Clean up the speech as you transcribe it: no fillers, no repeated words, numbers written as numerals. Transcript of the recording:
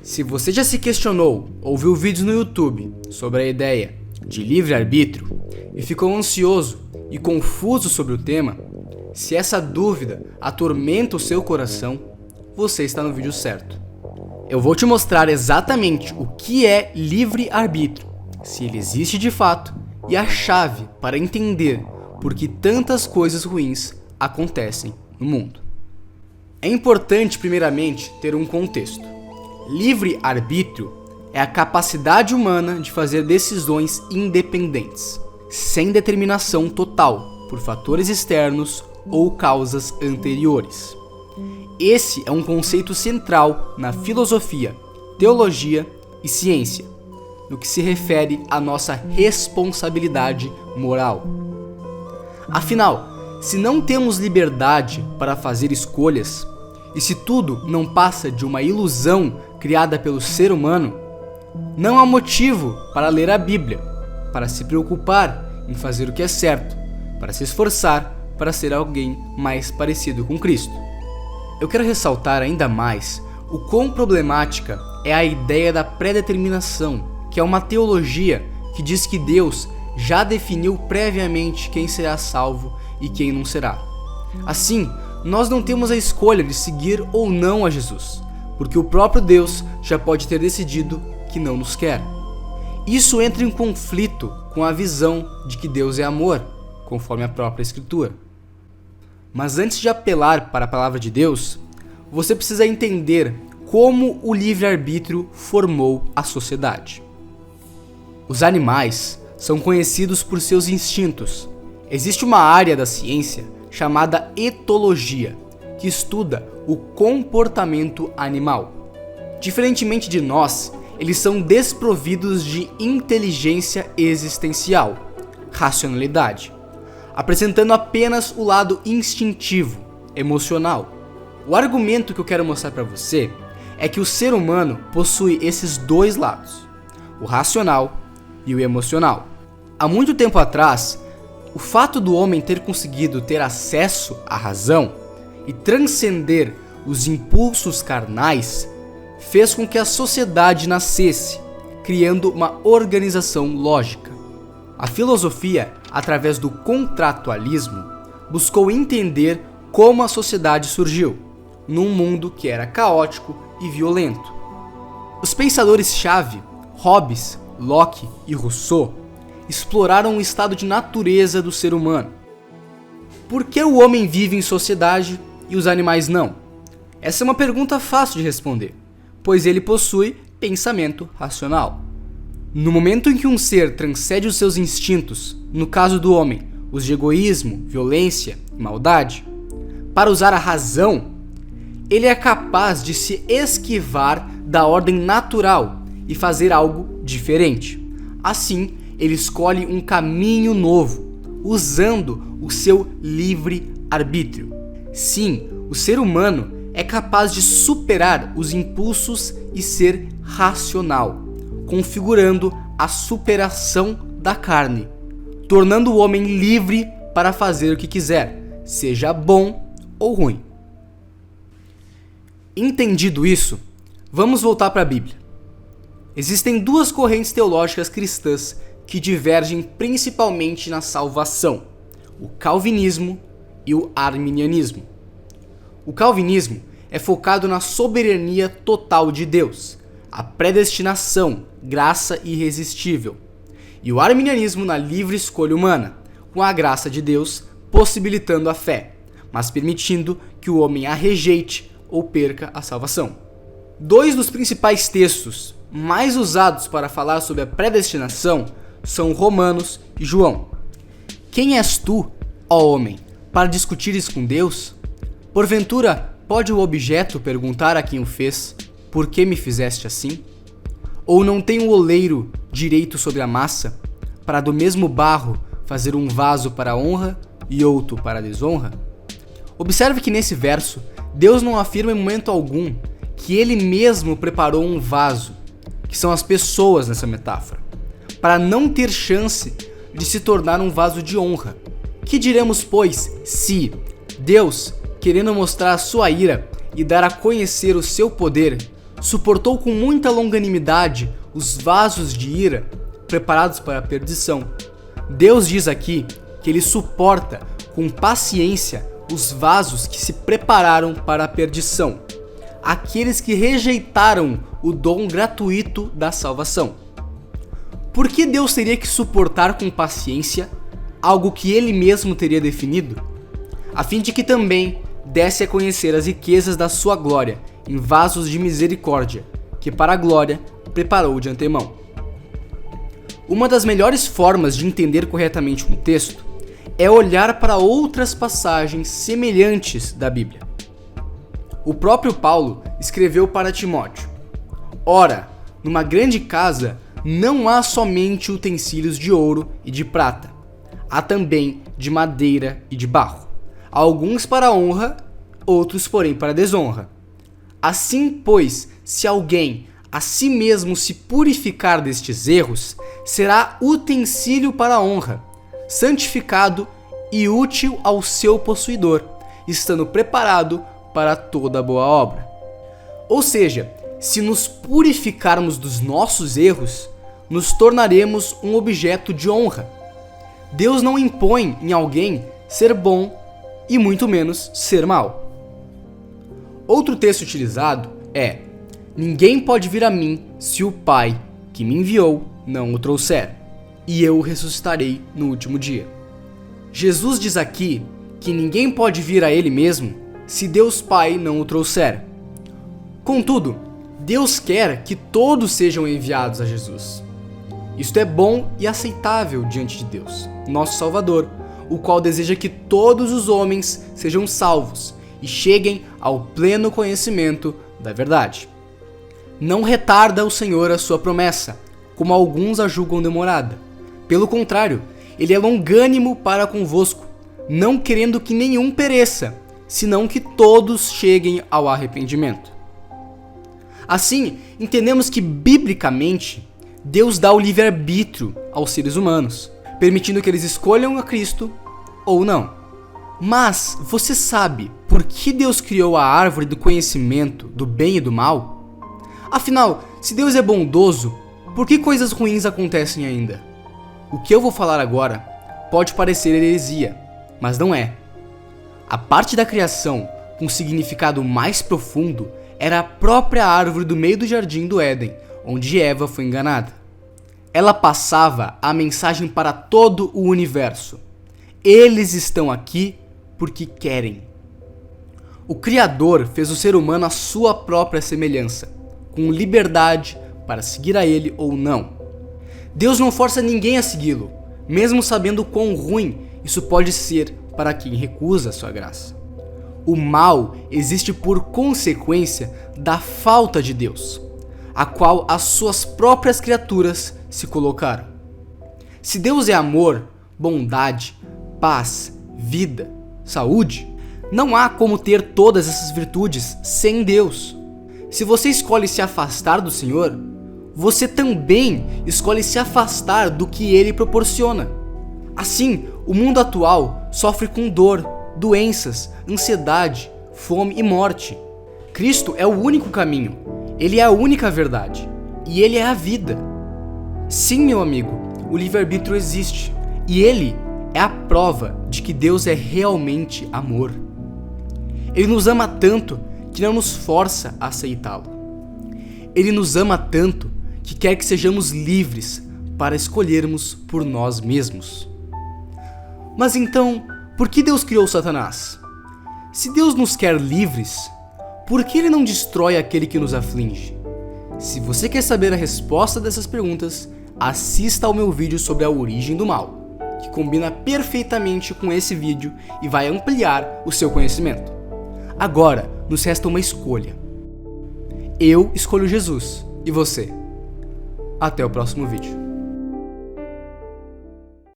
Se você já se questionou ou viu vídeos no YouTube sobre a ideia de livre-arbítrio e ficou ansioso e confuso sobre o tema, se essa dúvida atormenta o seu coração, você está no vídeo certo. Eu vou te mostrar exatamente o que é livre-arbítrio, se ele existe de fato e a chave para entender por que tantas coisas ruins acontecem no mundo. É importante, primeiramente, ter um contexto. Livre-arbítrio é a capacidade humana de fazer decisões independentes, sem determinação total por fatores externos ou causas anteriores. Esse é um conceito central na filosofia, teologia e ciência, no que se refere à nossa responsabilidade moral. Afinal, se não temos liberdade para fazer escolhas, e se tudo não passa de uma ilusão criada pelo ser humano, não há motivo para ler a Bíblia, para se preocupar em fazer o que é certo, para se esforçar para ser alguém mais parecido com Cristo. Eu quero ressaltar ainda mais o quão problemática é a ideia da predeterminação, que é uma teologia que diz que Deus já definiu previamente quem será salvo e quem não será. Assim, nós não temos a escolha de seguir ou não a Jesus, porque o próprio Deus já pode ter decidido que não nos quer. Isso entra em conflito com a visão de que Deus é amor, conforme a própria Escritura. Mas antes de apelar para a palavra de Deus, você precisa entender como o livre-arbítrio formou a sociedade. Os animais são conhecidos por seus instintos. Existe uma área da ciência chamada etologia, que estuda o comportamento animal. Diferentemente de nós, eles são desprovidos de inteligência existencial, racionalidade, apresentando apenas o lado instintivo, emocional. O argumento que eu quero mostrar para você é que o ser humano possui esses dois lados, o racional e o emocional. Há muito tempo atrás, o fato do homem ter conseguido ter acesso à razão e transcender os impulsos carnais fez com que a sociedade nascesse, criando uma organização lógica. A filosofia, através do contratualismo, buscou entender como a sociedade surgiu, num mundo que era caótico e violento. Os pensadores-chave, Hobbes, Locke e Rousseau, exploraram o estado de natureza do ser humano. Por que o homem vive em sociedade e os animais não? Essa é uma pergunta fácil de responder, pois ele possui pensamento racional. No momento em que um ser transcende os seus instintos, no caso do homem, os de egoísmo, violência e maldade, para usar a razão, ele é capaz de se esquivar da ordem natural e fazer algo diferente. Assim, ele escolhe um caminho novo, usando o seu livre-arbítrio. Sim, o ser humano é capaz de superar os impulsos e ser racional, configurando a superação da carne, tornando o homem livre para fazer o que quiser, seja bom ou ruim. Entendido isso, vamos voltar para a Bíblia. Existem duas correntes teológicas cristãs que divergem principalmente na salvação: o calvinismo e o arminianismo. O calvinismo é focado na soberania total de Deus, a predestinação, graça irresistível, e o arminianismo na livre escolha humana, com a graça de Deus possibilitando a fé, mas permitindo que o homem a rejeite ou perca a salvação. Dois dos principais textos mais usados para falar sobre a predestinação são Romanos e João. Quem és tu, ó homem, para discutires com Deus? Porventura, pode o objeto perguntar a quem o fez: por que me fizeste assim? Ou não tem o oleiro direito sobre a massa, para do mesmo barro fazer um vaso para a honra e outro para a desonra? Observe que nesse verso, Deus não afirma em momento algum que Ele mesmo preparou um vaso, que são as pessoas nessa metáfora, para não ter chance de se tornar um vaso de honra. Que diremos, pois, se Deus, querendo mostrar a sua ira e dar a conhecer o seu poder, suportou com muita longanimidade os vasos de ira preparados para a perdição. Deus diz aqui que ele suporta com paciência os vasos que se prepararam para a perdição, aqueles que rejeitaram o dom gratuito da salvação. Por que Deus teria que suportar com paciência algo que ele mesmo teria definido? A fim de que também desse a conhecer as riquezas da sua glória em vasos de misericórdia, que para a glória preparou de antemão. Uma das melhores formas de entender corretamente um texto é olhar para outras passagens semelhantes da Bíblia. O próprio Paulo escreveu para Timóteo: Ora, numa grande casa não há somente utensílios de ouro e de prata, há também de madeira e de barro, alguns para honra, outros porém para desonra. Assim, pois, se alguém a si mesmo se purificar destes erros, será utensílio para a honra, santificado e útil ao seu possuidor, estando preparado para toda boa obra. Ou seja, se nos purificarmos dos nossos erros, nos tornaremos um objeto de honra. Deus não impõe em alguém ser bom e muito menos ser mau. Outro texto utilizado é: Ninguém pode vir a mim se o Pai que me enviou não o trouxer, e eu o ressuscitarei no último dia. Jesus diz aqui que ninguém pode vir a ele mesmo se Deus Pai não o trouxer. Contudo, Deus quer que todos sejam enviados a Jesus. Isto é bom e aceitável diante de Deus, nosso Salvador, o qual deseja que todos os homens sejam salvos e cheguem ao pleno conhecimento da verdade. Não retarda o Senhor a sua promessa, como alguns a julgam demorada. Pelo contrário, ele é longânimo para convosco, não querendo que nenhum pereça, senão que todos cheguem ao arrependimento. Assim, entendemos que, biblicamente, Deus dá o livre-arbítrio aos seres humanos, permitindo que eles escolham a Cristo ou não. Mas você sabe por que Deus criou a árvore do conhecimento do bem e do mal? Afinal, se Deus é bondoso, por que coisas ruins acontecem ainda? O que eu vou falar agora pode parecer heresia, mas não é. A parte da criação com significado mais profundo era a própria árvore do meio do jardim do Éden, onde Eva foi enganada. Ela passava a mensagem para todo o universo: eles estão aqui porque querem. O Criador fez o ser humano à sua própria semelhança, com liberdade para seguir a ele ou não. Deus não força ninguém a segui-lo, mesmo sabendo quão ruim isso pode ser para quem recusa a sua graça. O mal existe por consequência da falta de Deus, a qual as suas próprias criaturas se colocaram. Se Deus é amor, bondade, paz, vida, saúde, não há como ter todas essas virtudes sem Deus. Se você escolhe se afastar do Senhor, você também escolhe se afastar do que Ele proporciona. Assim, o mundo atual sofre com dor, doenças, ansiedade, fome e morte. Cristo é o único caminho, Ele é a única verdade, e Ele é a vida. Sim, meu amigo, o livre-arbítrio existe, e Ele é a prova de que Deus é realmente amor. Ele nos ama tanto que não nos força a aceitá-lo. Ele nos ama tanto que quer que sejamos livres para escolhermos por nós mesmos. Mas então, por que Deus criou Satanás? Se Deus nos quer livres, por que Ele não destrói aquele que nos aflige? Se você quer saber a resposta dessas perguntas, assista ao meu vídeo sobre a origem do mal, que combina perfeitamente com esse vídeo e vai ampliar o seu conhecimento. Agora, nos resta uma escolha. Eu escolho Jesus, e você? Até o próximo vídeo.